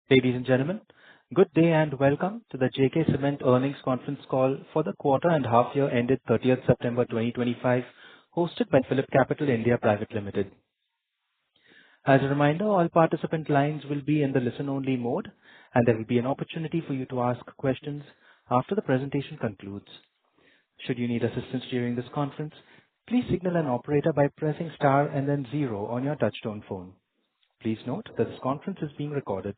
Ladies and gentlemen, good day and welcome to the JK Cement earnings conference call for the quarter and half year ended 30th September 2025, hosted by PhillipCapital India Private Limited. As a reminder, all participant lines will be in the listen-only mode, and there will be an opportunity for you to ask questions after the presentation concludes. Should you need assistance during this conference, please signal an operator by pressing star and then zero on your touchtone phone. Please note that this conference is being recorded.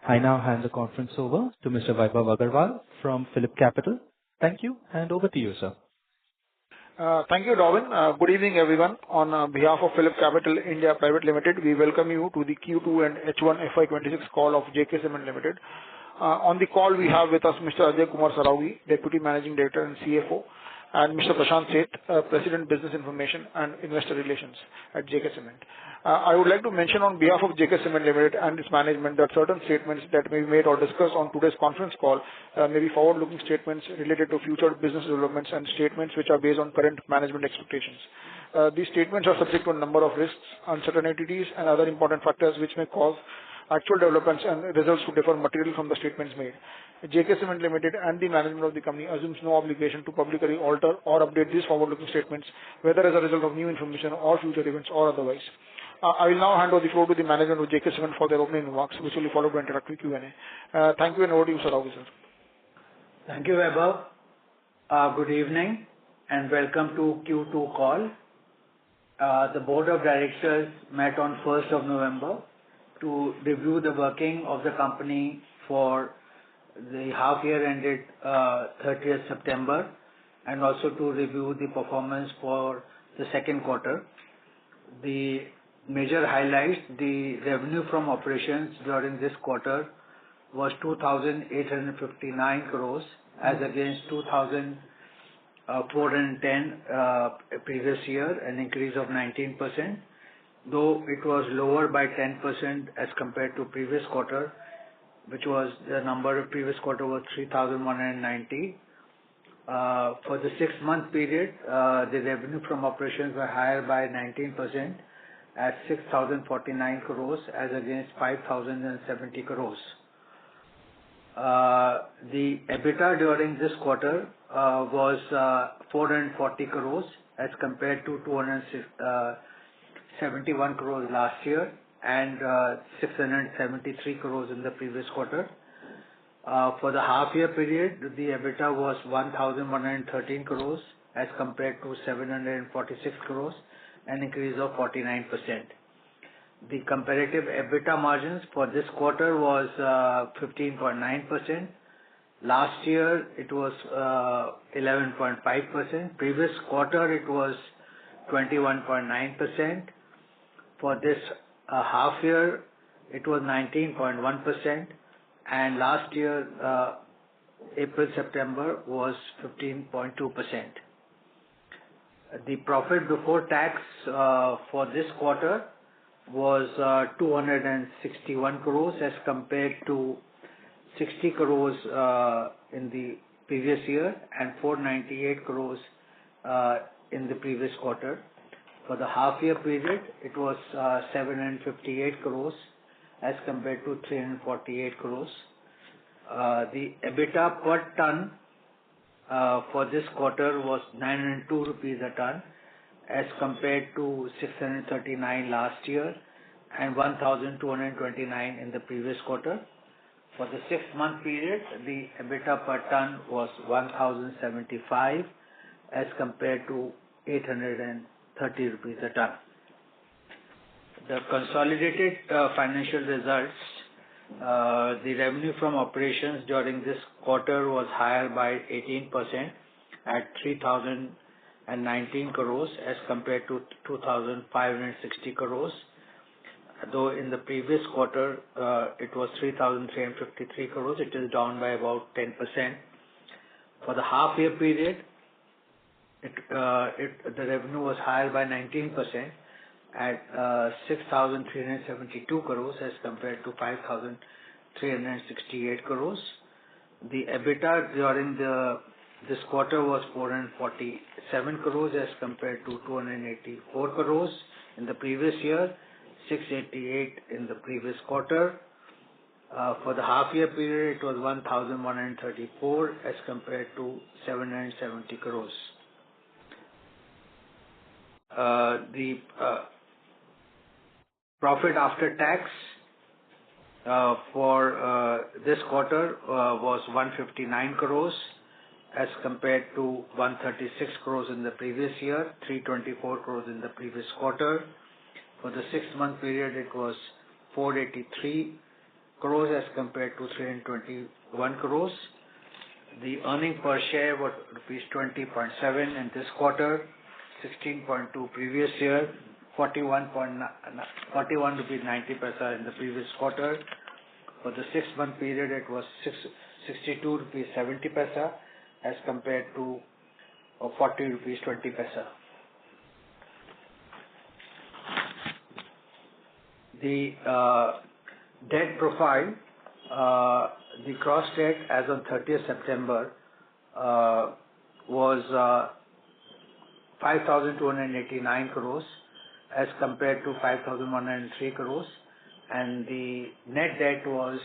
I now hand the conference over to Mr. Vaibhav Agarwal from PhillipCapital. Thank you, and over to you, sir. Thank you, Darwin. Good evening, everyone. On behalf of PhillipCapital India Private Limited, we welcome you to the Q2 and H1FY26 call of JK Cement Limited. On the call, we have with us Mr. Ajay Kumar Saraogi, Deputy Managing Director and CFO, and Mr. Prashant Seth, President Business Information and Investor Relations at JK Cement. I would like to mention on behalf of JK Cement Limited and its management that certain statements that may be made or discussed on today's conference call may be forward-looking statements related to future business developments and statements which are based on current management expectations. These statements are subject to a number of risks, uncertainties, and other important factors which may cause actual developments and results to differ materially from the statements made. JK Cement Limited and the management of the company assumes no obligation to publicly alter or update these forward-looking statements, whether as a result of new information or future events or otherwise. I will now hand over the floor to the management of JK Cement for their opening remarks, which will be followed by introductory Q&A. Thank you, and over to you, Sir Officer. Thank you, Vaibhav. Good evening and welcome to Q2 call. The Board of Directors met on 1st of November to review the working of the company for the half year ended 30th September and also to review the performance for the second quarter. The major highlights: the revenue from operations during this quarter was 2,859 crores as against 2,410 previous year, an increase of 19%, though it was lower by 10% as compared to previous quarter, which was the number of previous quarter was 3,190. For the 6-month period, the revenue from operations were higher by 19% at 6,049 crores as against 5,070 crores. The EBITDA during this quarter was 440 crores as compared to 271 crores last year and 673 crores in the previous quarter. For the half year period, the EBITDA was 1,113 crores as compared to 746 crores, an increase of 49%. The comparative EBITDA margins for this quarter was 15.9%. Last year it was 11.5%. Previous quarter it was 21.9%. For this half year it was 19.1%, and last year April-September was 15.2%. The profit before tax for this quarter was 261 crores as compared to 60 crores in the previous year and 498 crores in the previous quarter. For the half year period, it was 758 crores as compared to 348 crores. The EBITDA per ton for this quarter was 902 rupees a ton as compared to 639 last year and 1,229 in the previous quarter. For the 6-month period, the EBITDA per ton was 1,075 as compared to 830 rupees a ton. The consolidated financial results, the revenue from operations during this quarter was higher by 18% at 3,019 crores as compared to 2,560 crores, though in the previous quarter it was 3,353 crores. It is down by about 10%. For the half year period, the revenue was higher by 19% at 6,372 crores as compared to 5,368 crores. The EBITDA during this quarter was 447 crores as compared to 284 crores in the previous year, 688 in the previous quarter. For the half year period, it was 1,134 as compared to 770 crores. The profit after tax for this quarter was 159 crores as compared to 136 crores in the previous year, 324 crores in the previous quarter. For the 6-month period, it was 483 crores as compared to 321 crores. The earning per share was rupees 20.7 in this quarter, 16.2 previous year, 41 rupees 90 paisa in the previous quarter. For the 6-month period, it was 62 rupees 70 paisa as compared to 40 rupees 20 paisa. The debt profile, the gross debt as on 30th September was 5,289 crores as compared to 5,103 crores, and the net debt was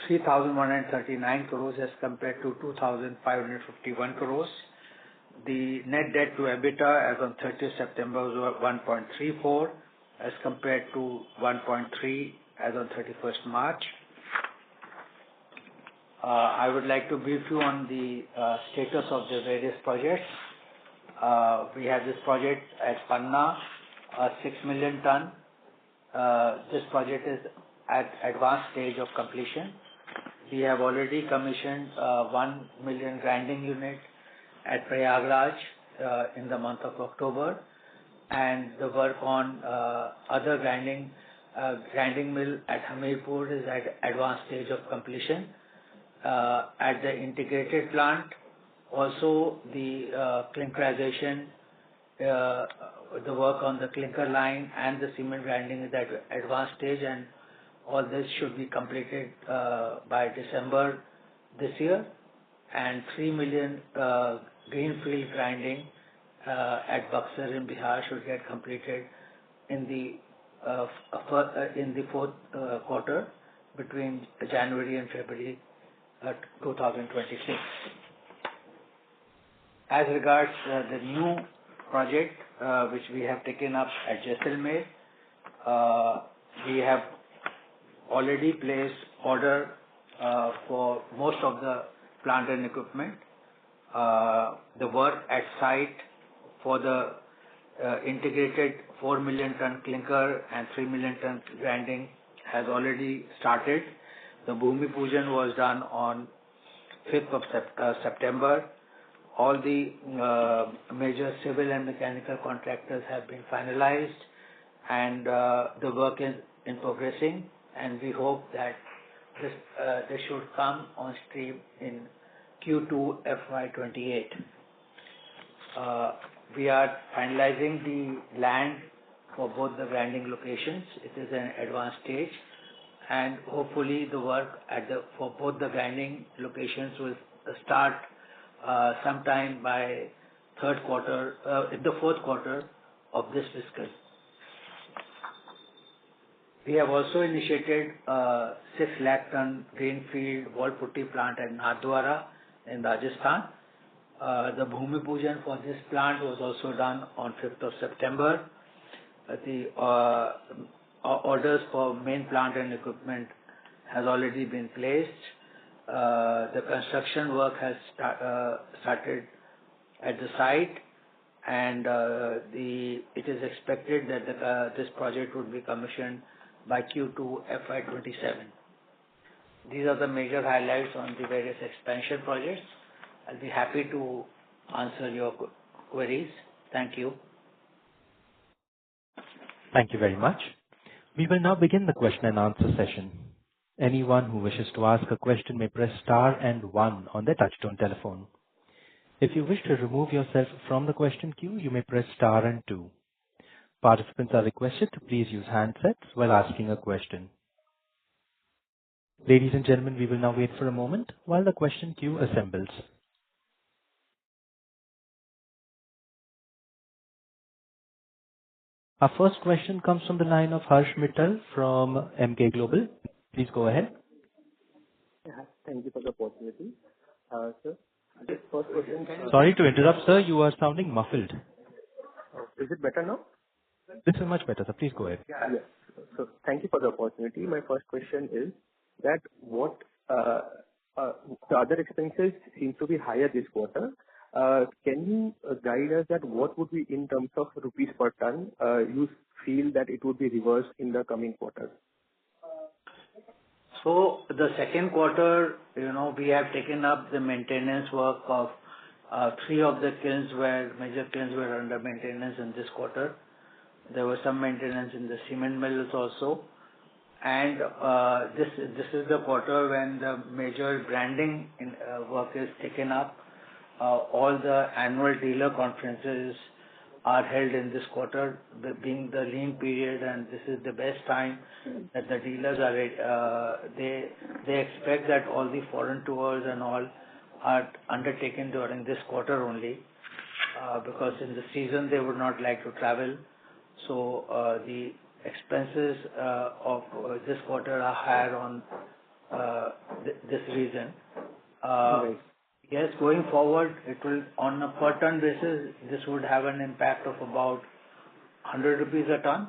3,139 crores as compared to 2,551 crores. The net debt to EBITDA as on 30th September was 1.34 as compared to 1.3 as on 31st March. I would like to brief you on the status of the various projects. We have this project at Panna, 6 million ton. This project is at advanced stage of completion. We have already commissioned 1 million grinding unit at Prayagraj in the month of October, and the work on other grinding mill at Hamirpur is at advanced stage of completion. At the integrated plant, also the clinkerization, the work on the clinker line and the cement grinding is at advanced stage, and all this should be completed by December this year. And 3 million greenfield grinding at Buxar in Bihar should get completed in the fourth quarter between January and February 2026. As regards the new project which we have taken up at JKCEMENT, we have already placed order for most of the plant and equipment. The work at site for the integrated 4 million ton clinker and 3 million ton grinding has already started. The Bhumi Pujan was done on 5th of September. All the major civil and mechanical contractors have been finalized, and the work is in progressing, and we hope that this should come on stream in Q2FY26. We are finalizing the land for both the grinding locations. It is an advanced stage, and hopefully the work for both the grinding locations will start sometime by the fourth quarter of this fiscal. We have also initiated 6 lakh ton greenfield wall putty plant at Nathdwara in Rajasthan. The Bhumi Pujan for this plant was also done on 5th of September. The orders for main plant and equipment has already been placed. The construction work has started at the site, and it is expected that this project would be commissioned by Q2FY27. These are the major highlights on the various expansion projects. I'll be happy to answer your queries. Thank you. Thank you very much. We will now begin the question and answer session. Anyone who wishes to ask a question may press star and 1 on their touchtone telephone. If you wish to remove yourself from the question queue, you may press star and 2. Participants are requested to please use handsets while asking a question. Ladies and gentlemen, we will now wait for a moment while the question queue assembles. Our first question comes from the line of Harsh Mittal from Emkay Global. Please go ahead. Yeah, thank you for the opportunity. Sir, this first question. Sorry to interrupt, sir. You are sounding muffled. Is it better now? This is much better, sir. Please go ahead. Yeah. Yes. So thank you for the opportunity. My first question is that what the other expenses seem to be higher this quarter. Can you guide us that what would be in terms of rupees per ton, you feel that it would be reversed in the coming quarters? So the second quarter, we have taken up the maintenance work of three of the major kilns were under maintenance in this quarter. There was some maintenance in the cement mills also. And this is the quarter when the major branding work is taken up. All the annual dealer conferences are held in this quarter, being the lean period, and this is the best time that the dealers are they expect that all the foreign tours and all are undertaken during this quarter only, because in the season they would not like to travel. So the expenses of this quarter are higher on this reason. Right. Yes, going forward, it will, on a per ton basis, this would have an impact of about 100 rupees a ton.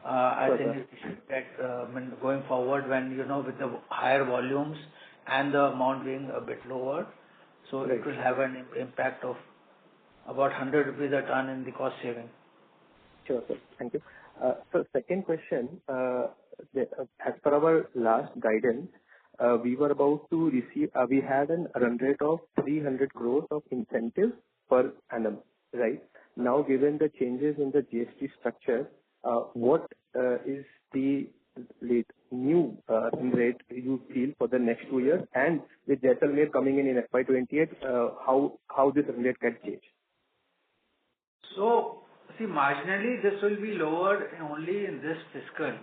I think it should get, going forward when, with the higher volumes and the amount being a bit lower, so Right. it will have an impact of about 100 rupees a ton in the cost saving. Sure, sir. Thank you. So second question, as per our last guidance, we were about to receive, we had a run rate of 300 crores of incentives per annum, right? Now, given the changes in the GST structure, what is the new rate you feel for the next 2 years? And with JKCEMENT coming in FY28, how this rate can change? So, see, marginally this will be lower only in this fiscal.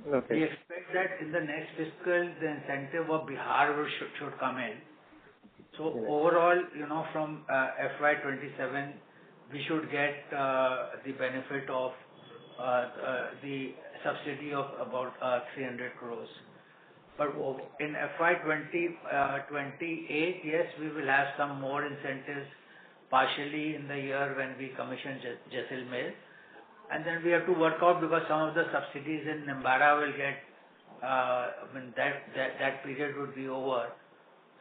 Okay. We expect that in the next fiscal, the incentive of Bihar should come in. So overall, from FY27, we should get the benefit of the subsidy of about 300 crores. But in FY28, yes, we will have some more incentives partially in the year when we commission JKCEMENT. And then we have to work out, because some of the subsidies in Nimbahera will get, that period would be over.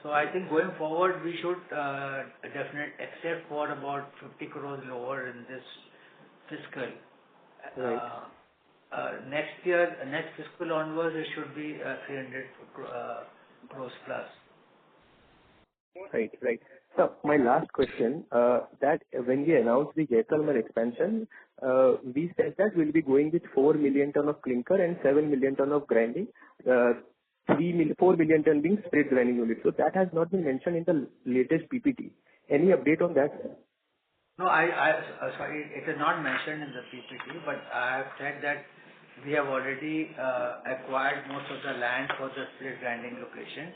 So I think going forward, we should definitely, except for about 50 crores lower in this fiscal. Right. Next fiscal onwards, it should be 300 crores plus. Right, right. So my last question, that when we announced the JKCEMENT expansion, we said that we'll be going with 4 million ton of clinker and 7 million ton of grinding, 4 million ton being split grinding unit. So that has not been mentioned in the latest PPT. Any update on that? No, sorry, it is not mentioned in the PPT, but I have said that we have already acquired most of the land for the split grinding location.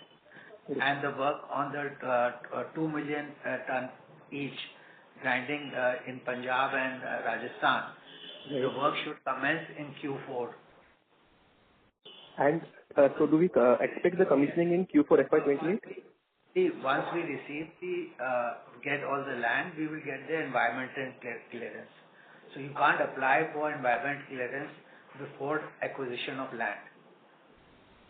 And the work on the 2 million ton each grinding in Punjab and Rajasthan, the work should commence in Q4. And so do we expect the commissioning in Q4 FY28? See, once we get all the land, we will get the environmental clearance. So you can't apply for environment clearance before acquisition of land.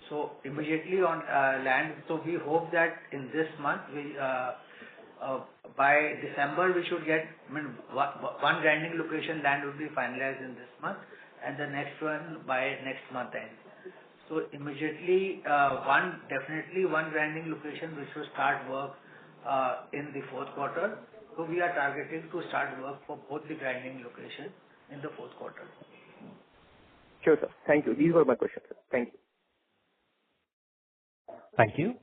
So immediately on land, so we hope that in this month, by December, we should get, one grinding location land will be finalized in this month, and the next one by next month end. So immediately, definitely one grinding location which will start work in the fourth quarter. So we are targeting to start work for both the grinding locations in the fourth quarter. Sure, sir. Thank you. These were my questions, sir. Thank you. Thank you.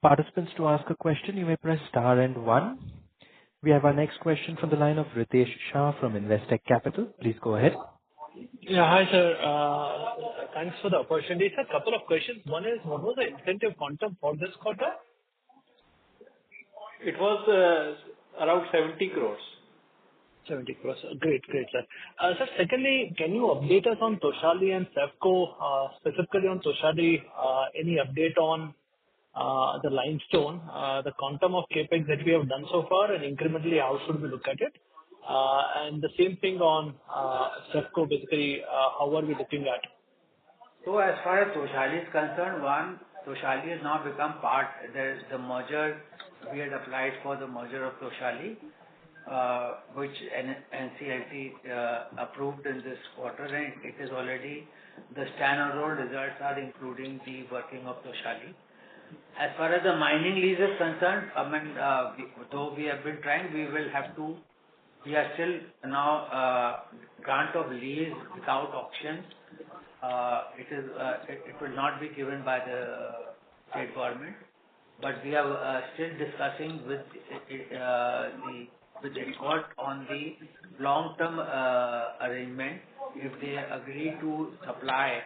Participants, to ask a question, you may press star and 1. We have our next question from the line of Ritesh Shah from Investec Capital. Please go ahead. Yeah, hi sir. Thanks for the opportunity. Sir, a couple of questions. One is, what was the incentive quantum for this quarter? It was around 70 crores. 70 crores. Great, sir. Sir, secondly, can you update us on Toshali and Saifco, specifically on Toshali, any update on the limestone, the quantum of CapEx that we have done so far, and incrementally, how should we look at it? And the same thing on Saifco, basically, how are we looking at? So as far as Toshali is concerned, Toshali has now become part. There is the merger. We had applied for the merger of Toshali, which NCLT approved in this quarter, and it is already the standalone results are including the working of Toshali. As far as the mining lease is concerned, though we have been trying, we are still now grant of lease without auction. It will not be given by the state government, but we are still discussing with the court on the long-term arrangement. If they agree to supply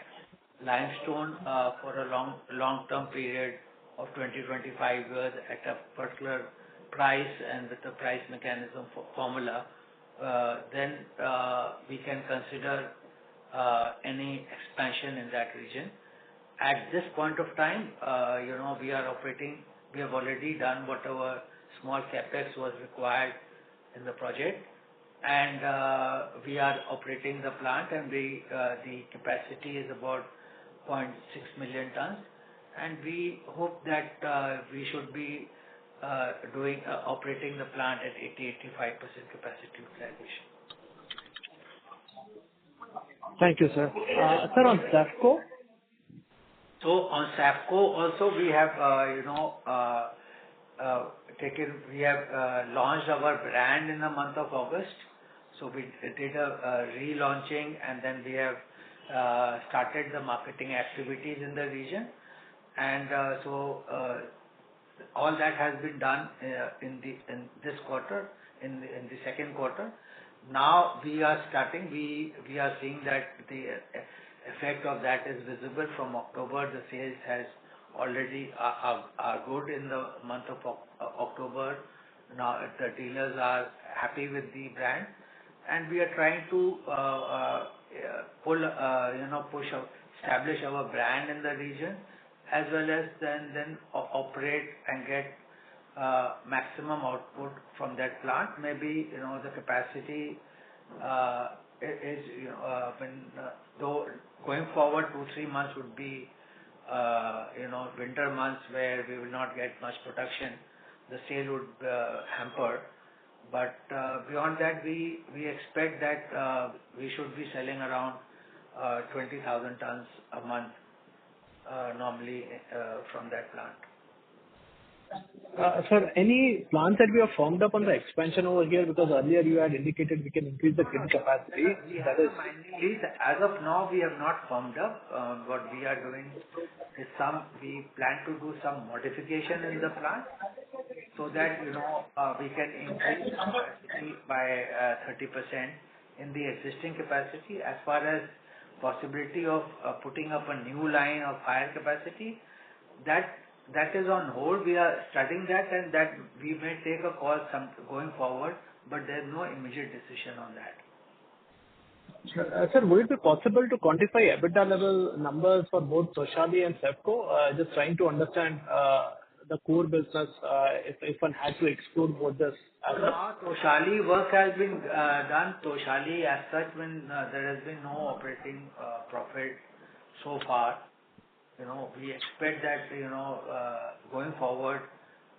limestone for a long-term period of 20-25 years at a particular price and with the price mechanism formula, then we can consider any expansion in that region. At this point of time, we are operating. We have already done whatever small capex was required in the project, and we are operating the plant, and the capacity is about 0.6 million tons, and we hope that we should be operating the plant at 80-85% capacity utilization. Thank you, sir. Sir, on Saifco? So on Saifco also we have, launched our brand in the month of August. So we did a relaunching, and then we have started the marketing activities in the region. And all that has been done in this quarter, in the second quarter. Now we are starting. We are seeing that the effect of that is visible from October. The sales has already are good in the month of October. Now the dealers are happy with the brand, and we are trying to establish our brand in the region, as well as then operate and get maximum output from that plant. Maybe the capacity is though going forward 2-3 months would be winter months where we will not get much production. The sale would hamper. But beyond that, we expect that we should be selling around 20,000 tons a month normally from that plant. Sir, any plans that we have formed up on the expansion over here? Because earlier you had indicated we can increase the kiln capacity. That is mining lease. As of now, we have not formed up. What we are doing is we plan to do some modification in the plant so that we can increase capacity by 30% in the existing capacity. As far as possibility of putting up a new line of higher capacity, that is on hold. We are studying that, and that we may take a call going forward, but there is no immediate decision on that. Sir, would it be possible to quantify EBITDA level numbers for both Toshali and Saifco? Just trying to understand the core business, if one had to exclude both this. Now, Toshali work has been done. Toshali as such, when there has been no operating profit so far. We expect that, going forward,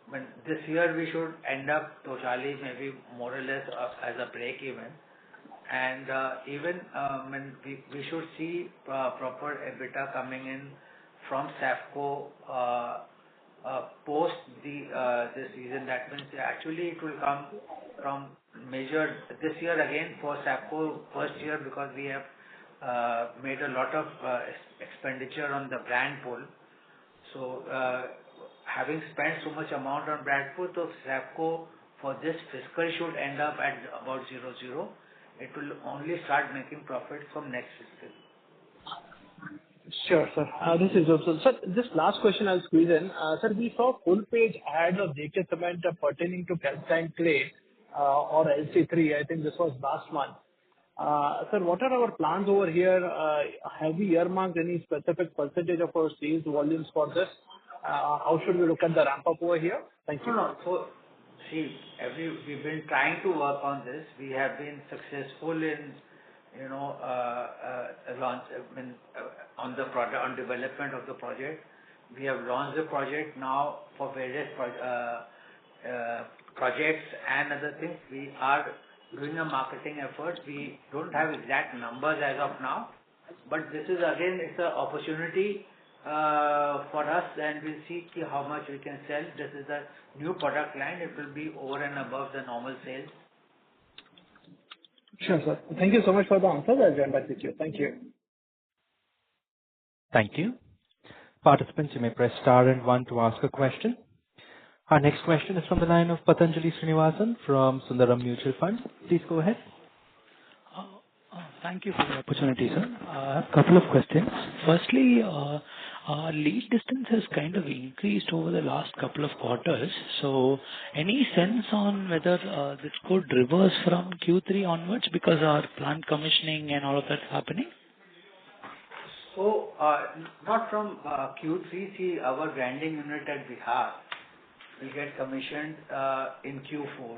when this year we should end up Toshali maybe more or less as a break even. And even when we should see proper EBITDA coming in from Saifco post this season. That means actually it will come from major this year again for Saifco first year, because we have made a lot of expenditure on the brand pull. So having spent so much amount on brand pull, so Saifco for this fiscal should end up at about 0-0. It will only start making profit from next fiscal. Sure, sir. This is also, sir, this last question I'll squeeze in. Sir, we saw full page ad of JKCEMENT pertaining to calcine clay. or LC3. I think this was last month. Sir, what are our plans over here? Have we earmarked any specific percentage of our sales volumes for this? How should we look at the ramp up over here? Thank you. No, no. So, see, we've been trying to work on this. We have been successful in, launch, on the product, on development of the project. We have launched the project now for various projects and other things. We are doing a marketing effort. We don't have exact numbers as of now, but this is again, it's an opportunity for us, and we'll see how much we can sell. This is a new product line. It will be over and above the normal sales. Sure, sir. Thank you so much for the answers. I'll join back with you. Thank you. Thank you. Participants, you may press star and one to ask a question. Our next question is from the line of Patanjali Srinivasan from Sundaram Mutual Fund. Please go ahead. Thank you for the opportunity, sir. I have a couple of questions. Firstly, lead distance has kind of increased over the last couple of quarters. So any sense on whether this could reverse from Q3 onwards because our plant commissioning and all of that's happening? So, not from Q3, see, our grinding unit at Bihar will get commissioned in Q4.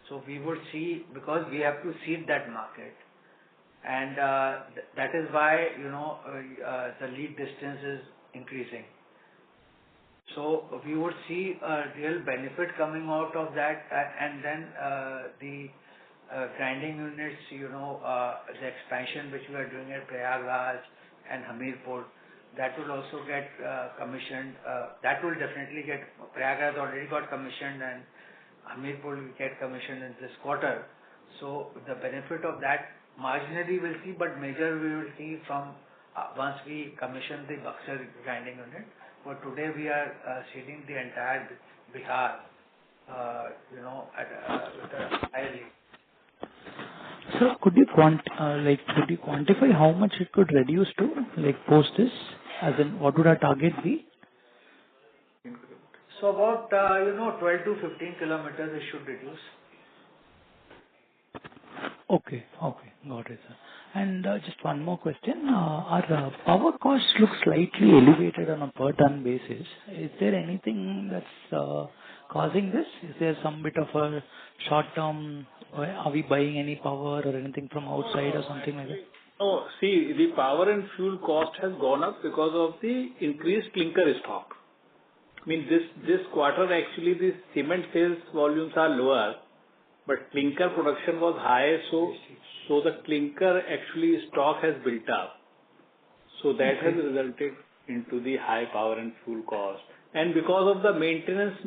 So we would see, because we have to seed that market. And that is why, the lead distance is increasing. So we would see a real benefit coming out of that, and then the grinding units, the expansion which we are doing at Prayagraj and Hamirpur, that will also get commissioned. That will definitely get, Prayagraj already got commissioned, and Hamirpur will get commissioned in this quarter. So the benefit of that marginally we'll see, but major we will see from once we commission the Buxar grinding unit. But today we are seeding the entire Bihar, with a higher lead. Sir, could you quantify how much it could reduce to, post this? As in, what would our target be? So about 12 to 15 kilometers it should reduce. Okay, got it, sir. And just one more question. Our power cost looks slightly elevated on a per ton basis. Is there anything that's causing this? Is there some bit of a short term? Are we buying any power or anything from outside or something like that? No, see, the power and fuel cost has gone up because of the increased clinker stock. I mean, this quarter actually the cement sales volumes are lower, but clinker production was high, so the clinker actually stock has built up. So that has resulted into the high power and fuel cost. And because of the maintenance,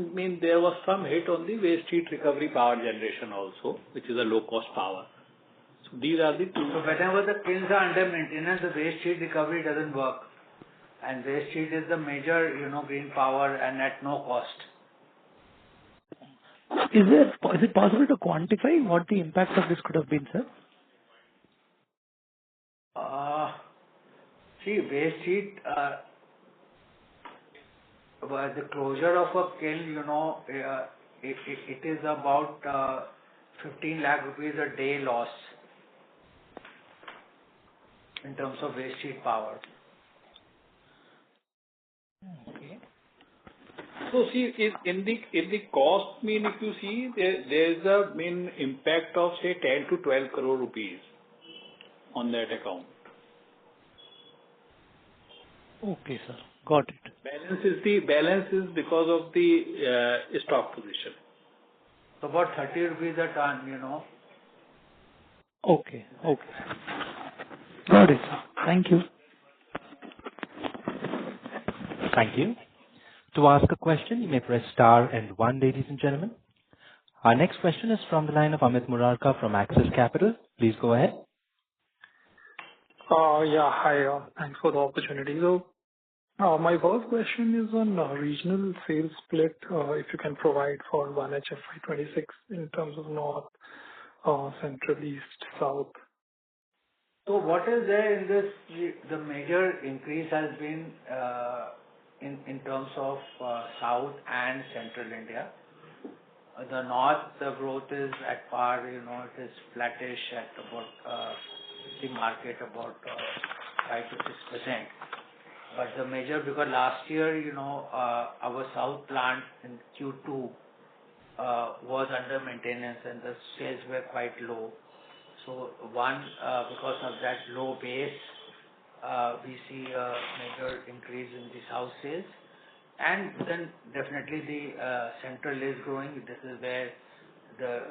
there was some hit on the waste heat recovery power generation also, which is a low cost power. So these are the two. So whenever the kilns are under maintenance, the waste heat recovery doesn't work. And waste heat is the major, green power and at no cost. Is it possible to quantify what the impact of this could have been, sir? See, waste heat, the closure of a kiln, it is about 15 lakh rupees a day loss in terms of waste heat power. Okay. So see, in the cost, if you see, there is a main impact of say 10 to 12 crore rupees on that account. Okay, sir. Got it. Balance is because of the stock position. So about 30 rupees a ton, Okay. Got it, sir. Thank you. Thank you. To ask a question, you may press star and one, ladies and gentlemen. Our next question is from the line of Amit Murarka from Axis Capital. Please go ahead. Hi. Thanks for the opportunity. So, my first question is on regional sales split, if you can provide for 1H FY26 in terms of North, Central, East, South. So what is there in this, the major increase has been in terms of South and Central India. The north, the growth is at par, it is flattish at about the market about 5 to 6%. But the major, because last year, our south plant in Q2 was under maintenance and the sales were quite low. So one, because of that low base, we see a major increase in the south sales. And then definitely the central is growing. This is where the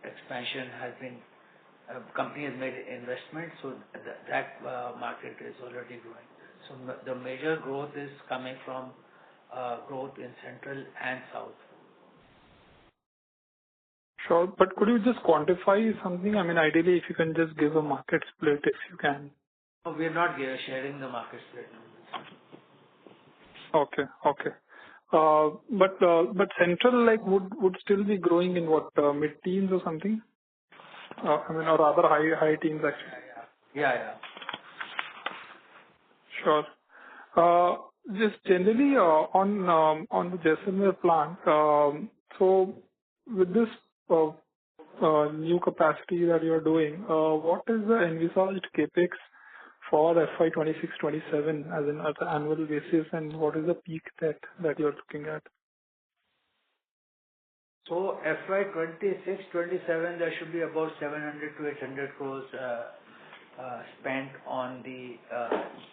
expansion has been, company has made investment, so that market is already growing. So the major growth is coming from growth in central and south. Sure. But could you just quantify something? I mean, ideally, if you can just give a market split, if you can. No, we are not sharing the market split. Okay. Okay. But central, like, would still be growing in what, mid-teens or something? I mean, or rather high teens, actually. Yeah. Sure. Just generally, on the Jaisalmer plant, so with this new capacity that you're doing, what is the envisaged CapEx for FY26-27 as an annual basis, and what is the peak that you're looking at? So FY26-27, there should be about 700 to 800 crores spent on the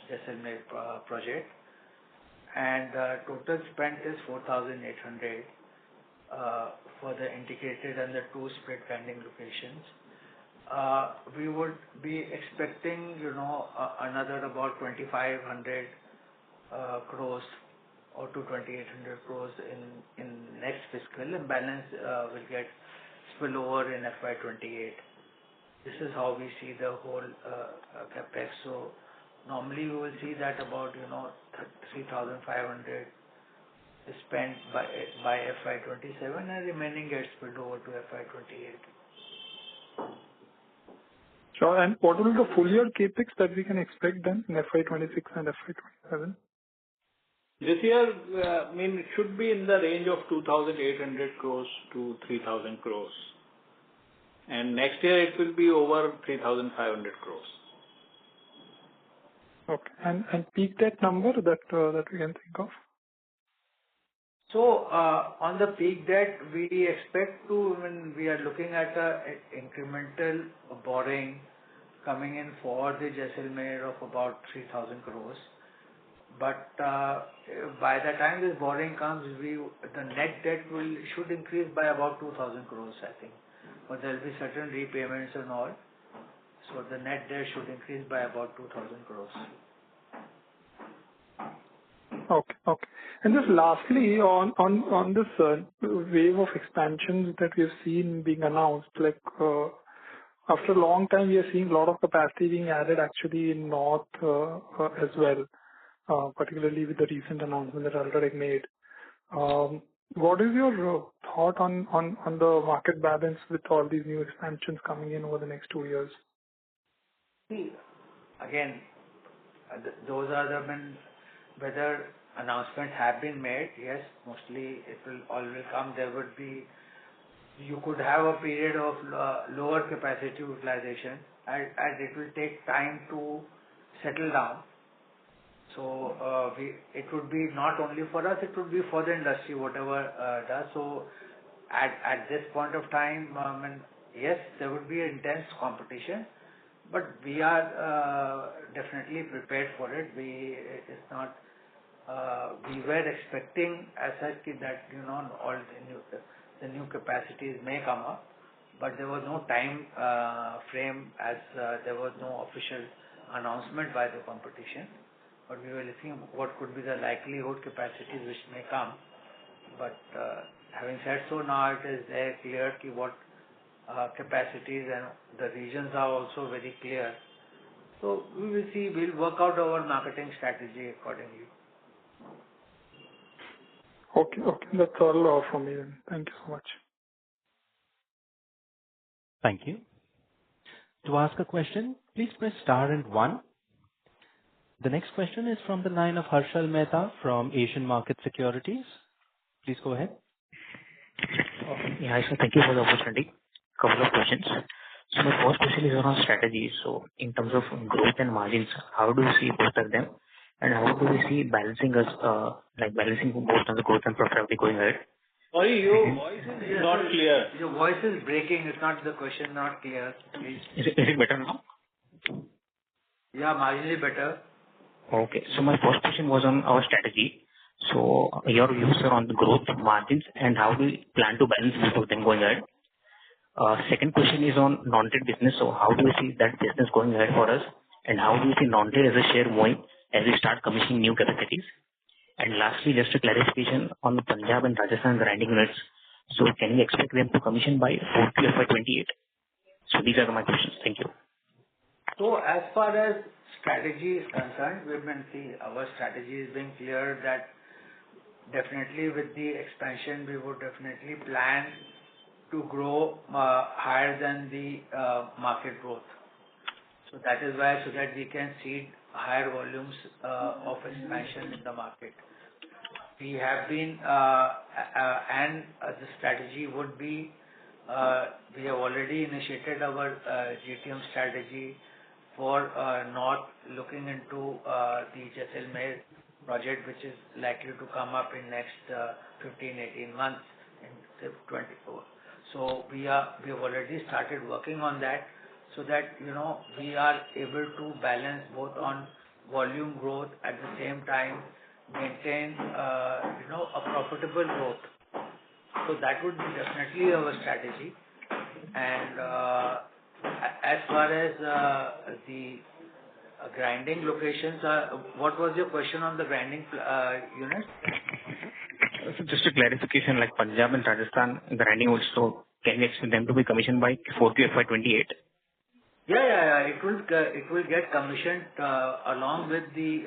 Jaisalmer project, and total spent is 4,800 for the integrated and the two split grinding locations. We would be expecting, another about 2,500 crores or to 2,800 crores in next fiscal, and balance will get spill over in FY28. This is how we see the whole capex. So normally we will see that about 3,500 is spent by FY27, and remaining gets spilled over to FY28. Sure. And what will be the full year capex that we can expect then in FY26 and FY27? This year, it should be in the range of 2,800 crores to 3,000 crores. And next year it will be over 3,500 crores. Okay. And peak debt number that we can think of? So on the peak debt, we expect to, we are looking at a incremental borrowing coming in for the Jaisalmer of about 3,000 crores. But by the time this borrowing comes, the net debt should increase by about 2,000 crores, I think. But there will be certain repayments and all. So the net debt should increase by about 2,000 crores. Okay. And just lastly, on this wave of expansions that we have seen being announced, like after a long time, we are seeing a lot of capacity being added actually in north as well, particularly with the recent announcement that Ultratech made. What is your thought on the market balance with all these new expansions coming in over the next 2 years? See, again, those are whether announcements have been made. Yes, mostly it will all come. You could have a period of lower capacity utilization, and it will take time to settle down. So it would be not only for us, it would be for the industry, whatever does. So at this point of time, yes, there would be intense competition, but we are definitely prepared for it. It's not. We were expecting as such that all the new capacities may come up, but there was no time frame as there was no official announcement by the competition. But we were looking what could be the likelihood capacities which may come. But having said so, now it is very clear what capacities, and the regions are also very clear. So we will see. We'll work out our marketing strategy accordingly. Okay. That's all from me then. Thank you so much. Thank you. To ask a question, please press star and 1. The next question is from the line of Harshal Mehta from Asian Market Securities. Please go ahead. Yeah, hi, sir. Thank you for the opportunity. Couple of questions. So my first question is around strategy. So in terms of growth and margins, how do you see both of them? And how do you see balancing us, balancing both on the growth and profitability going ahead? Sorry, your voice is not clear. Your voice is breaking. It's not the question, not clear. Please. Is it better now? Yeah, marginally better. Okay. So my first question was on our strategy. So your views are on the growth, margins, and how do you plan to balance both of them going ahead? Second question is on non-trade business. So how do you see that business going ahead for us? And how do you see non-trade as a share moving as we start commissioning new capacities? And lastly, just a clarification on the Punjab and Rajasthan grinding units. So can we expect them to commission by 4Q FY28? So these are my questions. Thank you. So as far as strategy is concerned, our strategy is being clear that definitely with the expansion, we would definitely plan to grow higher than the market growth. So that is why, so that we can see higher volumes of expansion in the market. We have been, and the strategy would be, we have already initiated our GTM strategy for North, looking into the JKCEMENT project, which is likely to come up in next 15-18 months in 24. So we have already started working on that, so that we are able to balance both on volume growth, at the same time maintain a profitable growth. So that would be definitely our strategy. And as far as the grinding locations, what was your question on the grinding units? So just a clarification, like Punjab and Rajasthan grinding also, can we expect them to be commissioned by 4Q FY28? Yeah. It will get commissioned along with the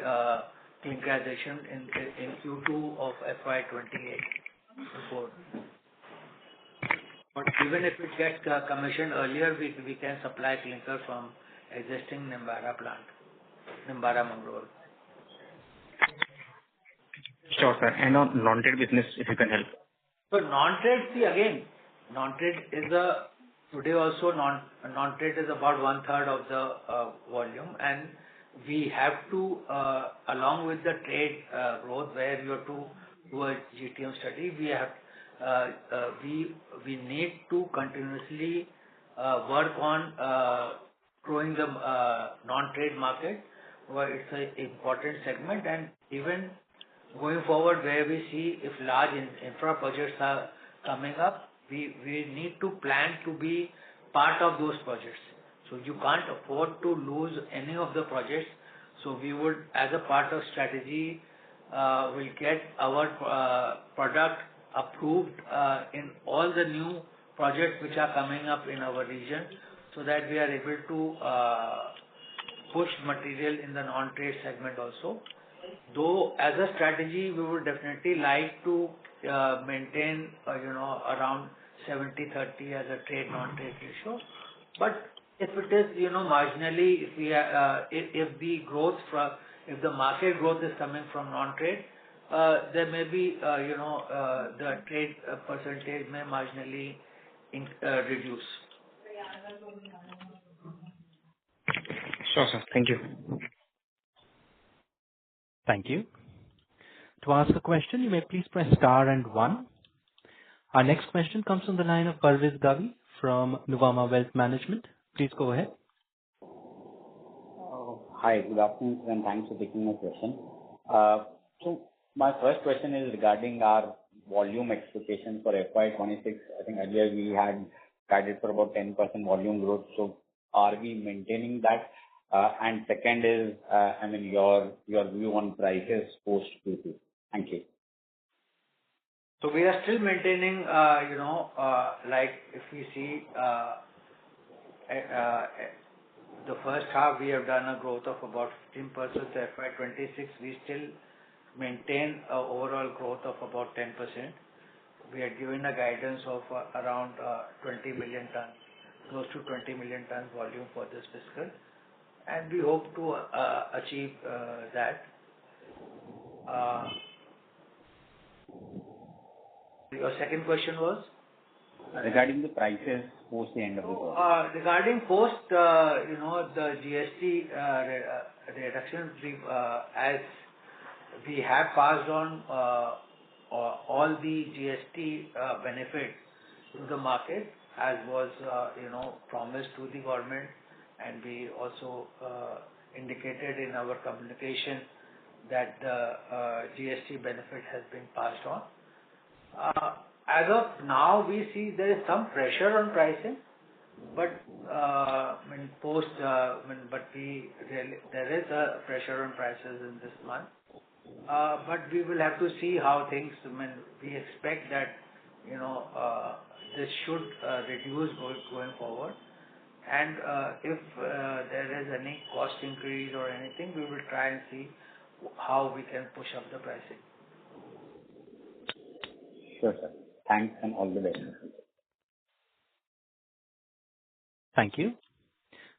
clinkerization in Q2 of FY28. Before. But even if it gets commissioned earlier, we can supply clinker from existing Nimbahera plant, Nimbahera Mangrove. Sure, sir. And on non-trade business, if you can help. So non-trade, see again, non-trade is today also non-trade is about 1/3 of the volume, and we have to, along with the trade growth, where you have to do a GTM study, we need to continuously work on growing the non-trade market, where it's an important segment, and even going forward, where we see if large infra projects are coming up, we need to plan to be part of those projects. So you can't afford to lose any of the projects. So we would, as a part of strategy, will get our product approved in all the new projects which are coming up in our region, so that we are able to push material in the non-trade segment also. Though as a strategy, we would definitely like to maintain around 70-30 as a trade non-trade ratio. But if it is marginally, if the market growth is coming from non-trade, there may be the trade percentage may marginally reduce. Sure, sir. Thank you. Thank you. To ask a question, you may please press star and 1. Our next question comes from the line of Parvez Gavi from Nuvama Wealth Management. Please go ahead. Hi, good afternoon, and thanks for taking my question. So my first question is regarding our volume expectations for FY26. I think earlier we had guided for about 10% volume growth. So are we maintaining that? And second is, your view on prices post Q2. Thank you. So we are still maintaining, like if we see the first half, we have done a growth of about 15%. FY26, we still maintain an overall growth of about 10%. We are given a guidance of around 20 million tons, close to 20 million tons volume for this fiscal, and we hope to achieve that. Your second question was? Regarding the prices post the end of the quarter. Regarding post, the GST reduction, as we have passed on all the GST benefits to the market, as was promised to the government, and we also indicated in our communication that the GST benefit has been passed on. As of now, we see there is some pressure on pricing, but there is a pressure on prices in this month. But we will have to see how things. We expect that this should reduce going forward, and if there is any cost increase or anything, we will try and see how we can push up the pricing. Sure, sir. Thanks and all the best. Thank you.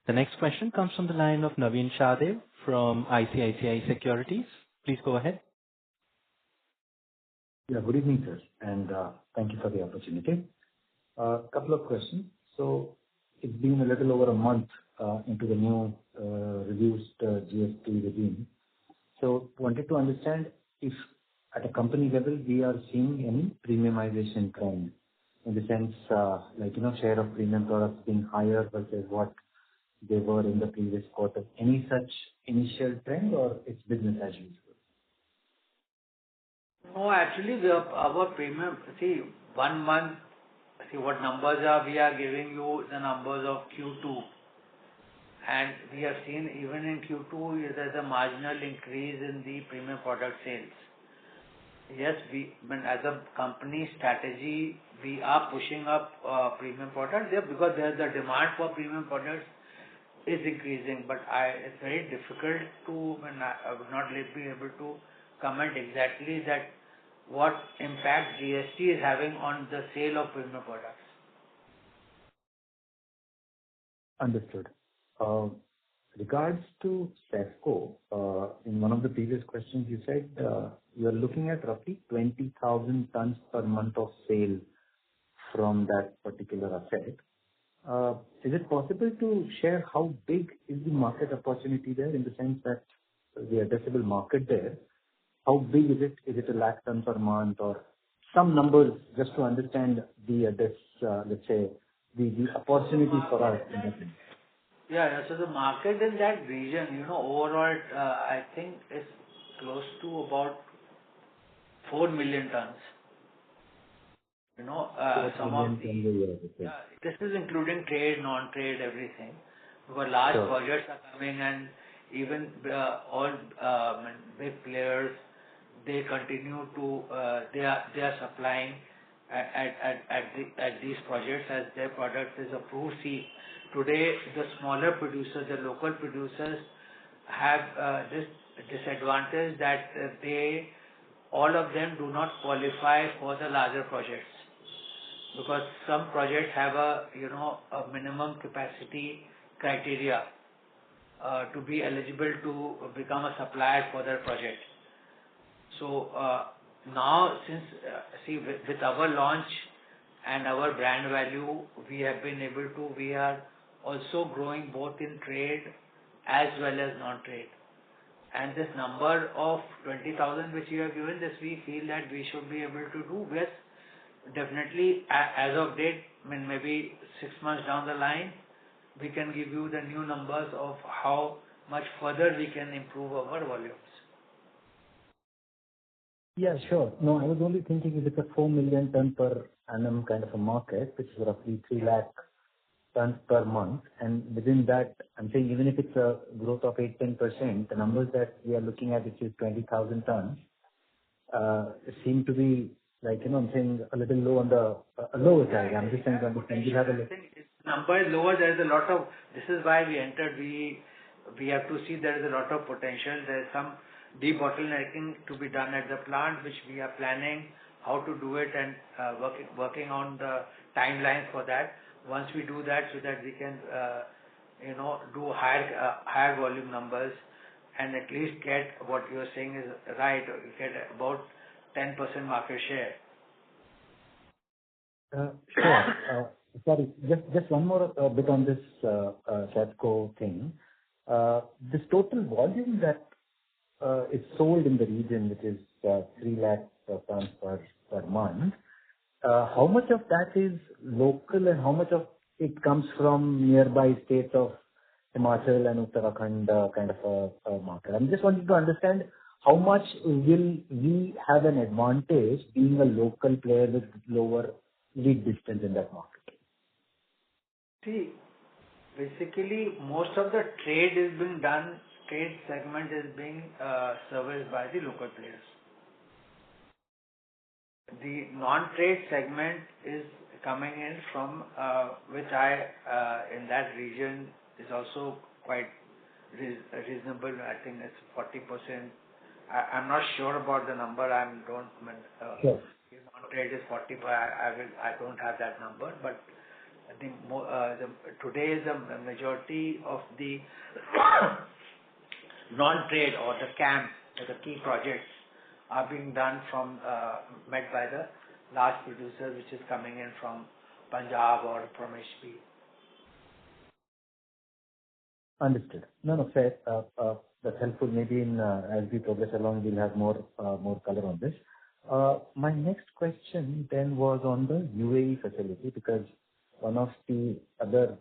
The next question comes from the line of Naveen Shahdev from ICICI Securities. Please go ahead. Yeah, good evening, sir, and thank you for the opportunity. Couple of questions. So it's been a little over a month into the new reduced GST regime. So wanted to understand if at a company level we are seeing any premiumization trend, in the sense share of premium products being higher versus what they were in the previous quarter. Any such initial trend, or it's business as usual? No, actually, our premium, 1 month, what numbers are, we are giving you the numbers of Q2. And we have seen even in Q2, there's a marginal increase in the premium product sales. Yes, as a company strategy, we are pushing up premium products there because the demand for premium products is increasing. But it's very difficult to, I would not be able to comment exactly that what impact GST is having on the sale of premium products. Understood. Regards to CEFCO, in one of the previous questions you said you are looking at roughly 20,000 tons per month of sale from that particular asset. Is it possible to share how big is the market opportunity there, in the sense that the addressable market there, how big is it? Is it 1 lakh tons per month, or some numbers just to understand the let's say the opportunity for us in that sense? Yeah, so the market in that region, overall, I think is close to about 4 million tons. Some of the, this is including trade, non-trade, everything. Because large projects are coming, and even all big players, they continue to, they are supplying at these projects as their product is approved. See, today the smaller producers, the local producers, have this disadvantage that all of them do not qualify for the larger projects, because some projects have a minimum capacity criteria to be eligible to become a supplier for their project. So now, since with our launch and our brand value, we have been able to, we are also growing both in trade as well as non-trade. And this number of 20,000 which you have given, this we feel that we should be able to do. Yes, definitely as of date, maybe 6 months down the line, we can give you the new numbers of how much further we can improve our volumes. Yeah, sure. No, I was only thinking if it's a 4 million ton per annum kind of a market, which is roughly 3 lakh tons per month. And within that, I'm saying even if it's a growth of 8-10%, the numbers that we are looking at, which is 20,000 tons, seem to be like, I'm saying a little low on the lower side. I'm just trying to understand. You have a number is lower. There is a lot of, this is why we entered. We have to see there is a lot of potential. There is some debottlenecking to be done at the plant, which we are planning how to do it, and working on the timelines for that. Once we do that, so that we can do higher volume numbers, and at least get what you are saying is right, get about 10% market share. Sure. Sorry, just one more bit on this SEFCO thing. This total volume that is sold in the region, which is 3 lakh tons per month, how much of that is local and how much of it comes from nearby states of Himachal and Uttarakhand, kind of a market? I'm just wanting to understand how much will we have an advantage being a local player with lower lead distance in that market? See, basically, most of the trade segment is being serviced by the local players. The non-trade segment is coming in from which in that region is also quite reasonable. I think it's 40%. I'm not sure about the number. Sure. Non-trade is 40, but I don't have that number. But today the majority of the non-trade or the CAM, or the key projects, are being done met by the large producer, which is coming in from Punjab or from HP. Understood. No, fair. That's helpful. Maybe as we progress along, we'll have more color on this. My next question then was on the UAE facility, because one of the other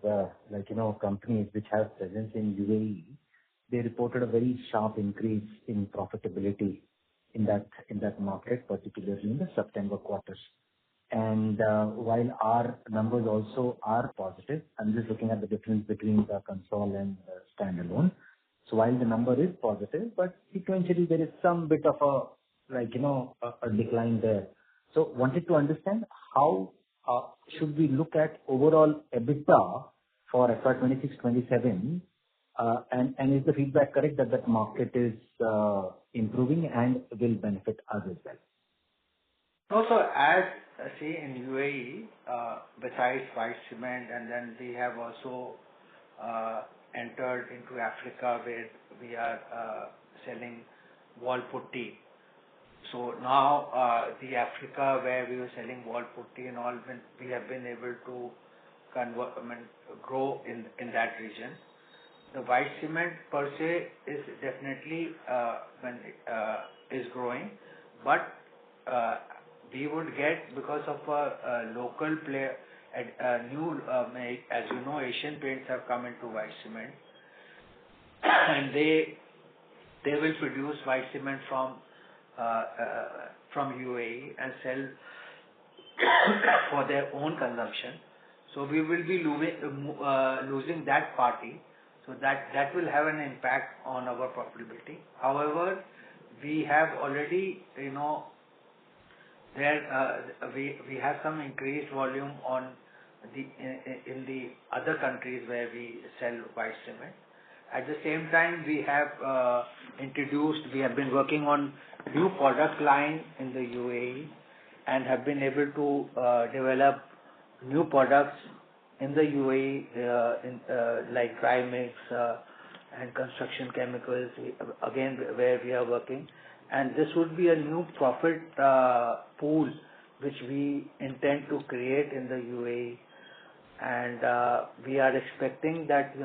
companies which have presence in UAE, they reported a very sharp increase in profitability in that market, particularly in the September quarters. And while our numbers also are positive, I'm just looking at the difference between the Concall and standalone. So while the number is positive, but sequentially there is some bit of a decline there. So wanted to understand how should we look at overall EBITDA for FY26-27, and is the feedback correct that market is improving and will benefit us as well? Also, as in UAE, besides white cement, and then we have also entered into Africa, where we are selling wall putty. So now the Africa where we were selling wall putty and all, we have been able to grow in that region. The white cement per se is definitely is growing, but we would get, because of a local player, new as you know, Asian Paints have come into white cement, and they will produce white cement from UAE and sell for their own consumption. So we will be losing that party. So that will have an impact on our profitability. However, we have already, we have some increased volume in the other countries where we sell white cement. At the same time, we have been working on new product line in the UAE and have been able to develop new products in the UAE, like dry mix and construction chemicals, again where we are working. And this would be a new profit pool which we intend to create in the UAE. And we are expecting that,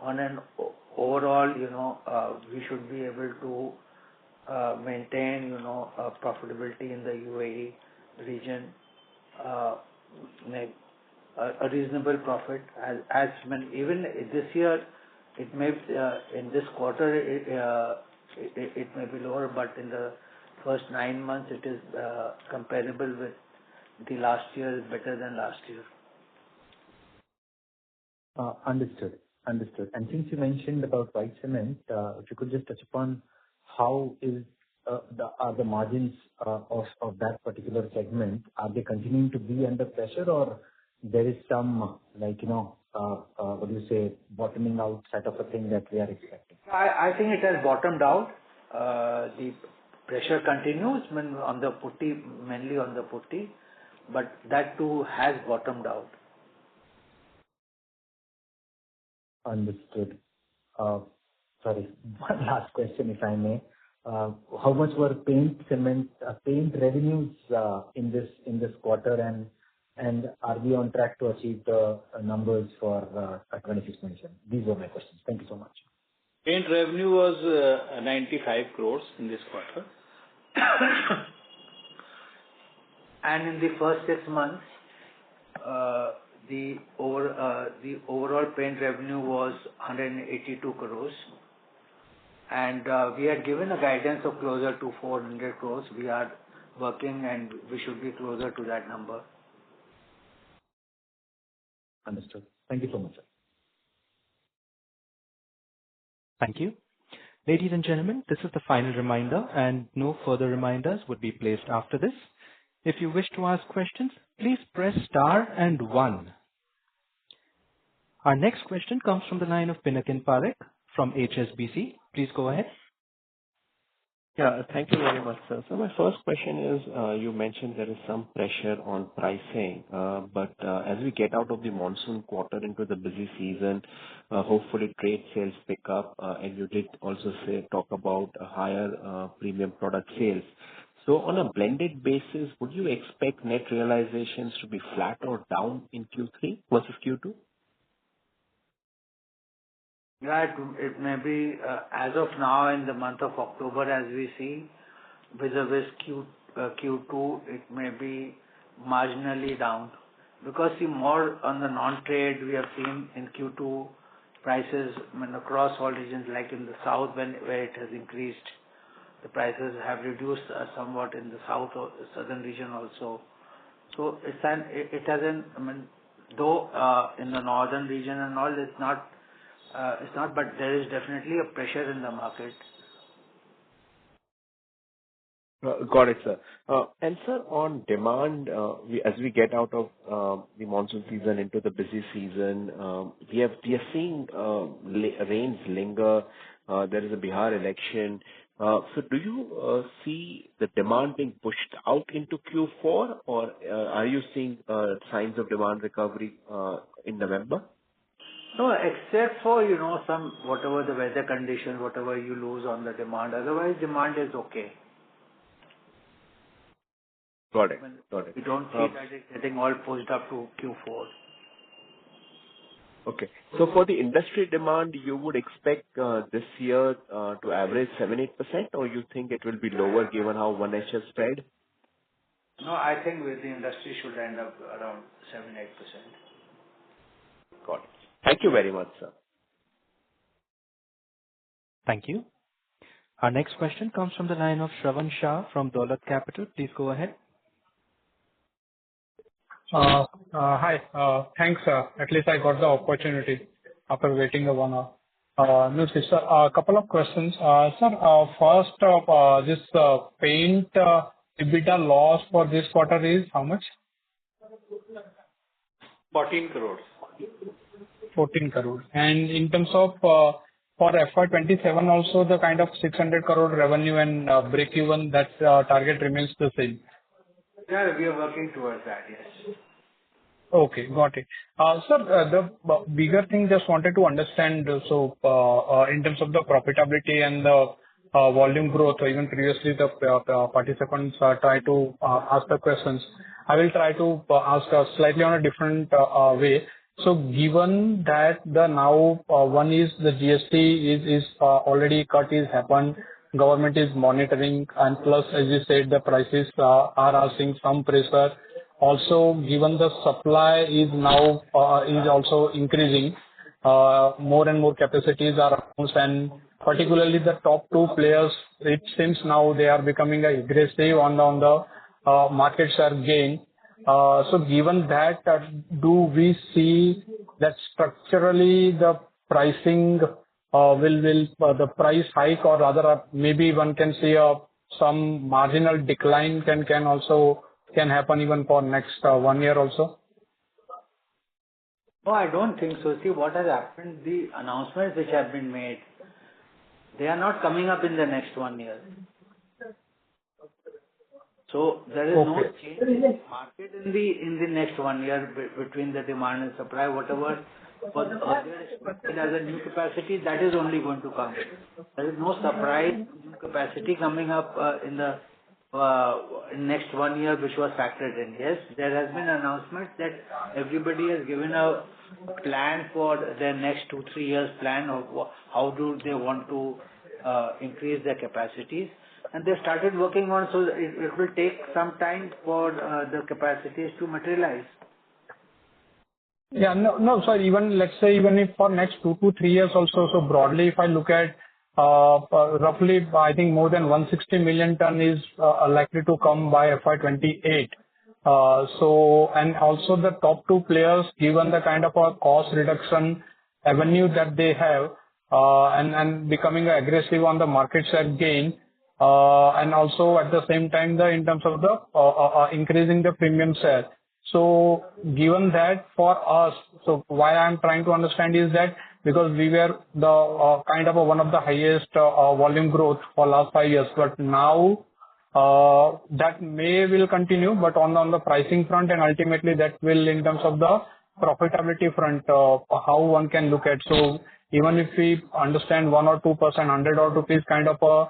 on an overall, we should be able to maintain, profitability in the UAE region, a reasonable profit. As even this year, it may in this quarter it may be lower, but in the first 9 months it is comparable with the last year, better than last year. Understood. And since you mentioned about white cement, if you could just touch upon how are the margins of that particular segment? Are they continuing to be under pressure, or there is some bottoming out set of a thing that we are expecting? I think it has bottomed out. The pressure continues on the putty, mainly on the putty, but that too has bottomed out. Understood. Sorry, one last question, if I may. how much were paint revenues in this quarter, and are we on track to achieve the numbers for 26-27? These were my questions. Thank you so much. Paint revenue was 95 crores in this quarter. And in the first 6 months, the overall paint revenue was 182 crores. And we had given a guidance of closer to 400 crores. We are working and we should be closer to that number. Understood. Thank you so much, sir. Thank you. Ladies and gentlemen, this is the final reminder, and no further reminders would be placed after this. If you wish to ask questions, please press star and 1. Our next question comes from the line of Pinakin Parekh from HSBC. Please go ahead. Yeah, thank you very much, sir. So my first question is, you mentioned there is some pressure on pricing, but as we get out of the monsoon quarter into the busy season, hopefully trade sales pick up, and you did also talk about a higher premium product sales. So on a blended basis, would you expect net realizations to be flat or down in Q3 versus Q2? Yeah, it may be, as of now in the month of October, as we see, vis-a-vis Q2, it may be marginally down. Because see, more on the non-trade, we have seen in Q2 prices across all regions, like in the south, where it has increased, the prices have reduced somewhat in the south or the southern region also. So it hasn't, though in the northern region and all, it's not, but there is definitely a pressure in the market. Got it, sir. And sir, on demand, as we get out of the monsoon season into the busy season, we are seeing rains linger. There is a Bihar election. So do you see the demand being pushed out into Q4, or are you seeing signs of demand recovery in November? No, except for, some, whatever the weather conditions, whatever you lose on the demand. Otherwise, demand is okay. Got it. We don't see that it's getting all pushed up to Q4. Okay. So for the industry demand, you would expect this year to average 7-8%, or you think it will be lower given how 1H has spread? No, I think the industry should end up around 7-8%. Got it. Thank you very much, sir. Thank you. Our next question comes from the line of Shravan Shah from Dolat Capital. Please go ahead. Hi. Thanks. At least I got the opportunity after waiting a 1 hour. No, sir, a couple of questions. Sir, first, this paint EBITDA loss for this quarter is how much? 14 crores. 14 crores. And in terms of for FY27 also, the kind of 600 crore revenue and break-even, that target remains the same? Yeah, we are working towards that, yes. Okay, got it. Sir, the bigger thing, just wanted to understand, so in terms of the profitability and the volume growth, even previously the participants tried to ask the questions. I will try to ask slightly on a different way. So given that the now one is the GST is already cut is happened, government is monitoring, and plus, as you said, the prices are seeing some pressure. Also, given the supply is now is also increasing, more and more capacities are announced, and particularly the top 2 players, it seems now they are becoming aggressive on the market share gain. So given that, do we see that structurally the pricing will the price hike, or rather maybe one can see some marginal decline can happen even for next 1 year also? No, I don't think so. See, what has happened, the announcements which have been made, they are not coming up in the next 1 year. So there is no change in the market in the next 1 year between the demand and supply. Whatever was earlier expected as a new capacity, that is only going to come. There is no surprise new capacity coming up in the next 1 year, which was factored in. Yes, there has been announcements that everybody has given a plan for their next 2-3 years plan of how do they want to increase their capacities, and they started working on. So it will take some time for the capacities to materialize. Yeah. No, sir. Even let's say even if for next 2 to 3 years also, so broadly, if I look at roughly, I think more than 160 million ton is likely to come by FY28. So, and also the top two players, given the kind of a cost reduction avenue that they have, and becoming aggressive on the market share gain, and also at the same time, in terms of the increasing the premium share. So given that for us, so why I'm trying to understand is that because we were the kind of one of the highest volume growth for last 5 years, but now that will continue, but on the pricing front, and ultimately that will in terms of the profitability front, how one can look at. So even if we understand 1 or 2%, 100 or rupees kind of a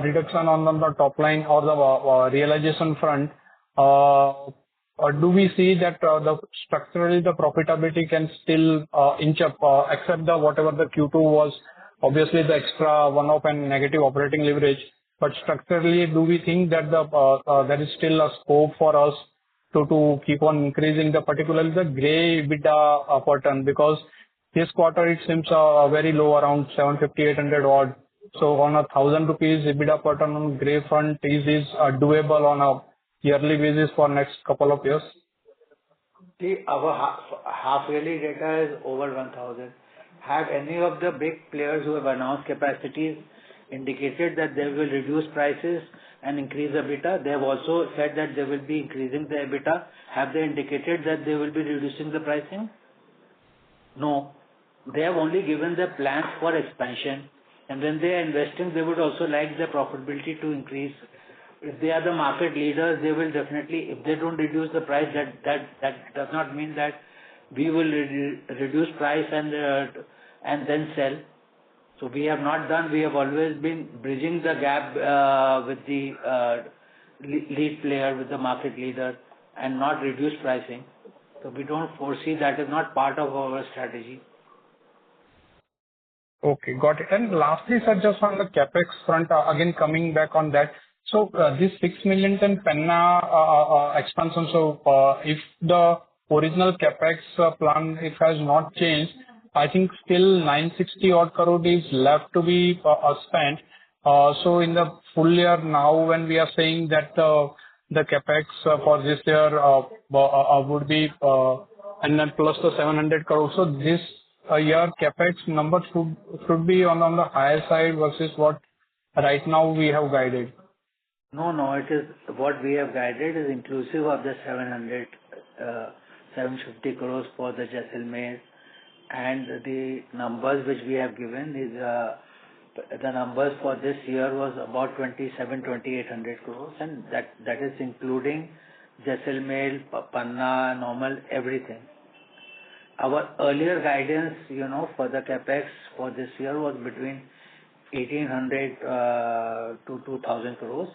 reduction on the top line or the realization front, or do we see that structurally the profitability can still inch up, except whatever the Q2 was, obviously the extra one-off and negative operating leverage. But structurally, do we think that there is still a scope for us to keep on increasing particularly the gray EBITDA per ton? Because this quarter it seems very low, around 750-800 odd. So on 1,000 rupees EBITDA per ton on gray front, is doable on a yearly basis for next couple of years? See, our half yearly data is over 1,000. Have any of the big players who have announced capacities indicated that they will reduce prices and increase EBITDA? They have also said that they will be increasing the EBITDA. Have they indicated that they will be reducing the pricing? No. They have only given the plans for expansion, and when they are investing, they would also like the profitability to increase. If they are the market leaders, they will definitely, if they don't reduce the price, that does not mean that we will reduce price and then sell. So we have not done, we have always been bridging the gap with the lead player, with the market leader, and not reduce pricing. So we don't foresee, that is not part of our strategy. Okay, got it. And lastly, sir, just on the capex front, again coming back on that. So this 6 million ton Penna expansion, so if the original capex plan, it has not changed, I think still 960 odd crore is left to be spent. So in the full year now, when we are saying that the capex for this year would be and then plus the 700 crore. So this year capex number should be on the higher side versus what right now we have guided. No, it is what we have guided is inclusive of the 750 crores for the Jaisalmer, and the numbers which we have given is the numbers for this year was about 2,800 crores, and that is including Jaisalmer, Panna, normal, everything. Our earlier guidance, for the capex for this year was between 1,800 to 2,000 crores,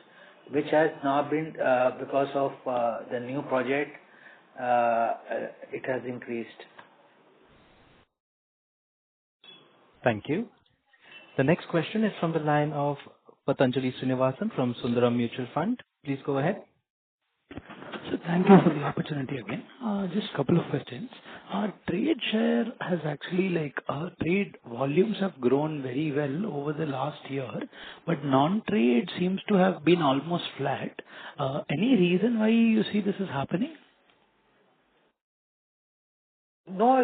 which has now been, because of the new project, it has increased. Thank you. The next question is from the line of Patanjali Srinivasan from Sundaram Mutual Fund. Please go ahead. So thank you for the opportunity again. Just a couple of questions. Our trade share has actually trade volumes have grown very well over the last year, but non-trade seems to have been almost flat. Any reason why you see this is happening? No,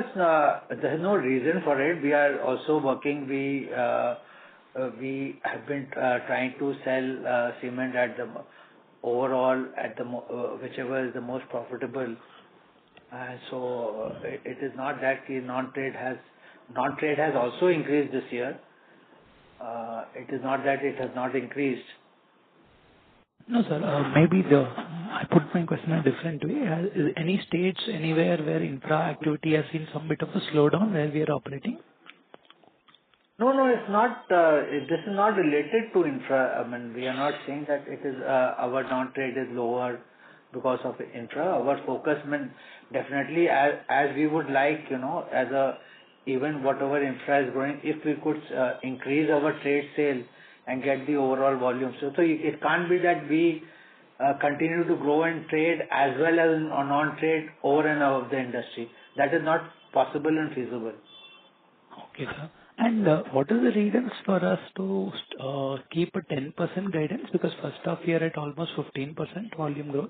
there's no reason for it. We are also working. We have been trying to sell cement at the overall at the whichever is the most profitable. So it is not that the non-trade has also increased this year. It is not that it has not increased. No, sir. Maybe I put my question in a different way. Is any states anywhere where infra activity has seen some bit of a slowdown where we are operating? No, it's not. This is not related to infra. I mean, we are not saying that it is our non-trade is lower because of infra. Our focus, I mean, definitely as we would like, as a even whatever infra is growing, if we could increase our trade sale and get the overall volume. So it can't be that we continue to grow in trade as well as on non-trade over and above the industry. That is not possible and feasible. Okay, sir. And what is the reasons for us to keep a 10% guidance? Because first half year at almost 15% volume growth.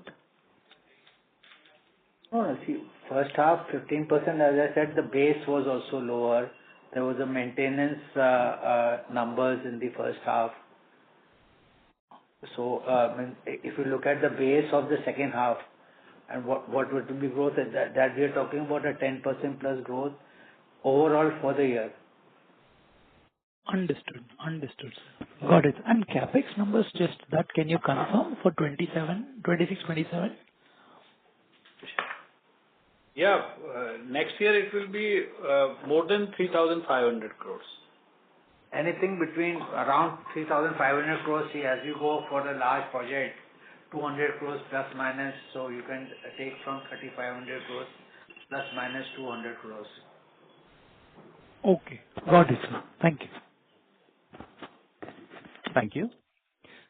No, see, first half 15%, as I said, the base was also lower. There was a maintenance numbers in the first half. So, I mean, if you look at the base of the second half and what would be growth, that we are talking about a 10% plus growth overall for the year. Understood, sir. Got it. And CapEx numbers, just that, can you confirm for 26, 27? Yeah, next year it will be more than 3,500 crores. Anything between around 3,500 crores. See, as you go for the large project, 200 crores plus minus, so you can take from 3,500 crores plus minus 200 crores. Okay, got it, sir. Thank you. Thank you.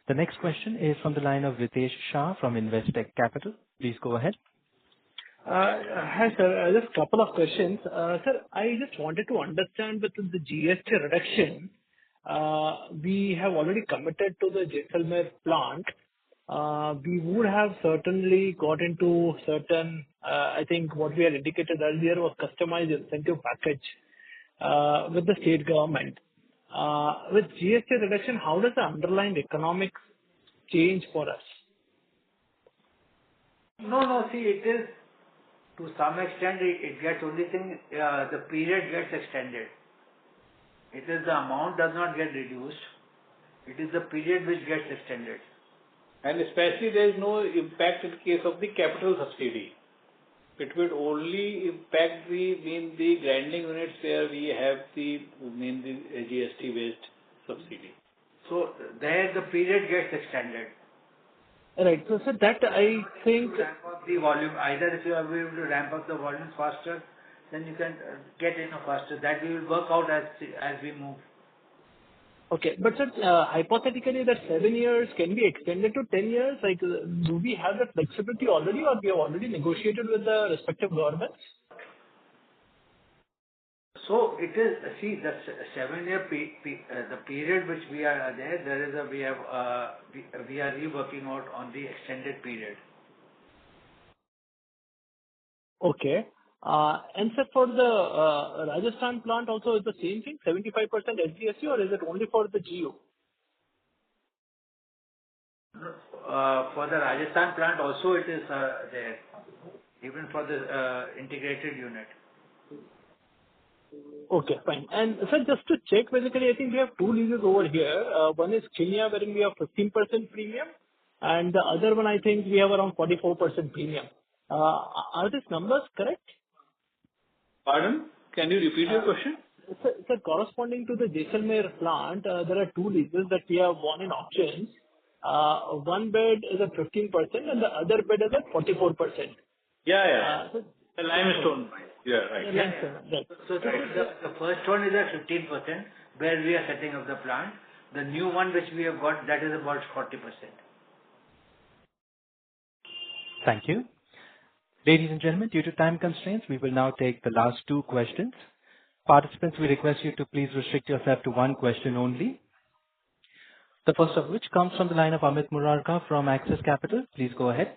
The next question is from the line of Ritesh Shah from Investec Capital. Please go ahead. Hi, sir. Just a couple of questions. Sir, I just wanted to understand within the GST reduction, we have already committed to the JKCEMENT plant. We would have certainly got into certain, I think what we had indicated earlier was customized incentive package with the state government. With GST reduction, how does the underlying economics change for us? No, see, it is to some extent it gets only thing, the period gets extended. It is the amount does not get reduced. It is the period which gets extended. And especially there is no impact in case of the capital subsidy. It will only impact the grinding units where we have the GST based subsidy. So there the period gets extended. Right. So that I think ramp up the volume. Either if you are able to ramp up the volumes faster, then you can get in faster. That we will work out as we move. Okay, but sir, hypothetically that 7 years can be extended to 10 years. Like, do we have that flexibility already, or we have already negotiated with the respective governments? So it is, see, the 7-year the period which we are there, we are reworking out on the extended period. Okay. And sir, for the Rajasthan plant also is the same thing, 75% SGST, or is it only for the GU? For the Rajasthan plant also it is there, even for the integrated unit. Okay, fine. And sir, just to check, basically, I think we have two leases over here. One is Kenya, wherein we have 15% premium, and the other one, I think we have around 44% premium. Are these numbers correct? Pardon? Can you repeat your question? Sir, corresponding to the JKCEMENT plant, there are two leases that we have won in auctions. One bed is at 15% and the other bed is at 44%. Yeah. The limestone. Yeah, right. Right. So the first one is at 15%, where we are setting up the plant. The new one which we have got, that is about 40%. Thank you. Ladies and gentlemen, due to time constraints, we will now take the last two questions. Participants, we request you to please restrict yourself to one question only. The first of which comes from the line of Amit Murarka from Axis Capital. Please go ahead.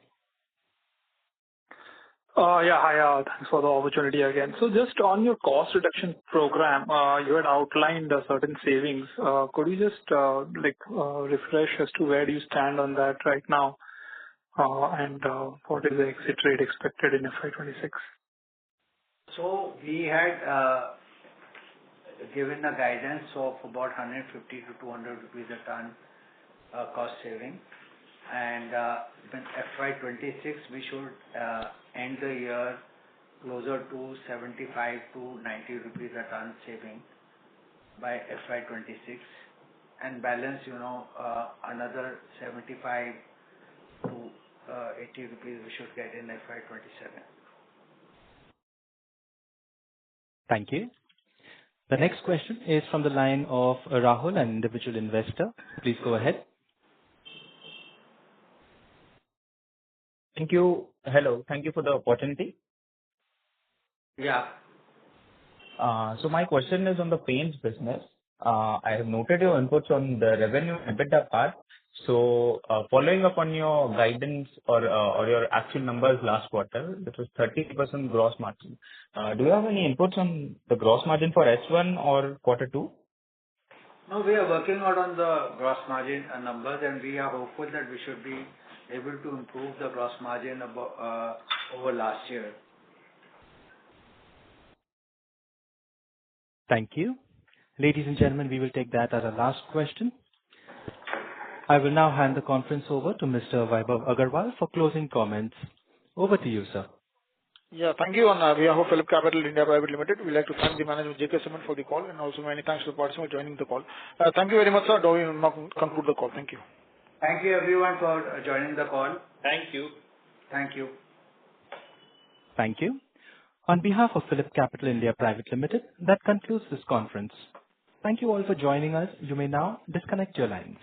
Hi. Thanks for the opportunity again. So just on your cost reduction program, you had outlined certain savings. Could you just refresh as to where do you stand on that right now, and what is the exit rate expected in FY26? So we had given a guidance of about 150 to 200 rupees a ton cost saving. And in FY26, we should end the year closer to 75 to 90 rupees a ton saving by FY26, and balance, another 75 to 80 rupees we should get in FY27. Thank you. The next question is from the line of Rahul, an individual investor. Please go ahead. Thank you. Hello. Thank you for the opportunity. Yeah. So my question is on the paints business. I have noted your inputs on the revenue and EBITDA part. So, following up on your guidance or your actual numbers last quarter, which was 30% gross margin. Do you have any inputs on the gross margin for H1 or quarter two? No, we are working out on the gross margin numbers, and we are hopeful that we should be able to improve the gross margin over last year. Thank you. Ladies and gentlemen, we will take that as our last question. I will now hand the conference over to Mr. Vaibhav Agarwal for closing comments. Over to you, sir. Yeah, thank you. On behalf of Phillip Capital India Private Limited, we'd like to thank the management of JK Cement for the call, and also many thanks to the participants for joining the call. Thank you very much, sir. Do we now conclude the call? Thank you. Thank you everyone for joining the call. Thank you. Thank you. Thank you. On behalf of Phillip Capital India Private Limited, that concludes this conference. Thank you all for joining us. You may now disconnect your lines.